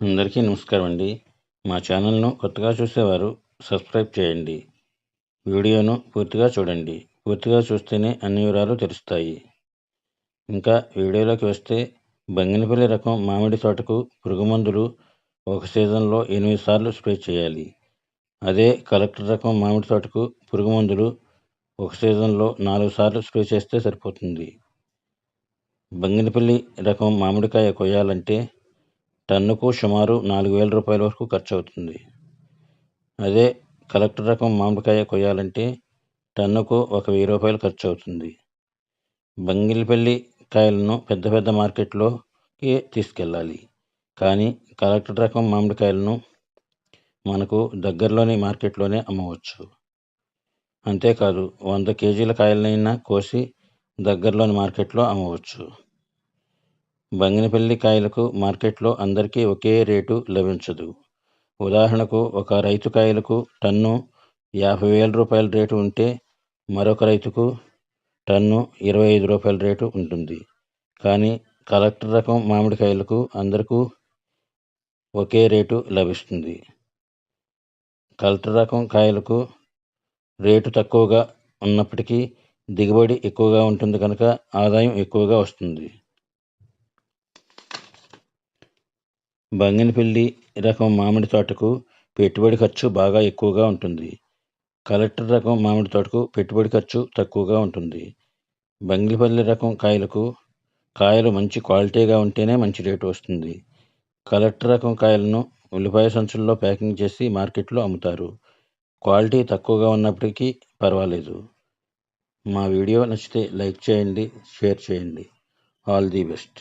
అందరికీ నమస్కారం అండి. మా ఛానల్ను కొత్తగా చూసేవారు సబ్స్క్రైబ్ చేయండి. వీడియోను పూర్తిగా చూడండి. పూర్తిగా చూస్తేనే అన్ని వివరాలు తెలుస్తాయి. ఇంకా వీడియోలోకి వస్తే బంగినపల్లి రకం మామిడి తోటకు పురుగుమందులు ఒక సీజన్లో 8 సార్లు స్ప్రే చేయాలి. అదే కలెక్టర్ రకం మామిడి తోటకు పురుగుమందులు ఒక సీజన్లో 4 సార్లు స్ప్రే చేస్తే సరిపోతుంది. బంగినపల్లి రకం మామిడికాయ కొయ్యాలంటే టన్నుకు సుమారు 4,000 రూపాయల వరకు ఖర్చు అవుతుంది. అదే కలెక్టర్ రకం మామిడికాయ కొయ్యాలంటే టన్నుకు 1,000 రూపాయలు ఖర్చు అవుతుంది. బంగినపల్లి కాయలను పెద్ద పెద్ద మార్కెట్లోకి తీసుకెళ్ళాలి. కానీ కలెక్టర్ రకం మామిడికాయలను మనకు దగ్గరలోని మార్కెట్లోనే అమ్మవచ్చు. అంతేకాదు 100 కేజీల కాయలనైనా కోసి దగ్గరలోని మార్కెట్లో అమ్మవచ్చు. బంగినపల్లి కాయలకు మార్కెట్లో అందరికీ ఒకే రేటు లభించదు. ఉదాహరణకు ఒక రైతు కాయలకు టన్ను 50,000 రూపాయల రేటు ఉంటే మరొక రైతుకు టన్ను 25 రూపాయల రేటు ఉంటుంది. కానీ కలెక్టర్ రకం మామిడికాయలకు అందరికీ ఒకే రేటు లభిస్తుంది. కలెక్టర్ రకం కాయలకు రేటు తక్కువగా ఉన్నప్పటికీ దిగుబడి ఎక్కువగా ఉంటుంది కనుక ఆదాయం ఎక్కువగా వస్తుంది. బంగినపల్లి రకం మామిడి తోటకు పెట్టుబడి ఖర్చు బాగా ఎక్కువగా ఉంటుంది. కలెక్టర్ రకం మామిడి తోటకు పెట్టుబడి ఖర్చు తక్కువగా ఉంటుంది. బంగినపల్లి రకం కాయలు మంచి క్వాలిటీగా ఉంటేనే మంచి రేటు వస్తుంది. కలెక్టర్ రకం కాయలను ఉల్లిపాయ సంచుల్లో ప్యాకింగ్ చేసి మార్కెట్లో అమ్ముతారు. క్వాలిటీ తక్కువగా ఉన్నప్పటికీ పర్వాలేదు. మా వీడియో నచ్చితే లైక్ చేయండి, షేర్ చేయండి. All the best.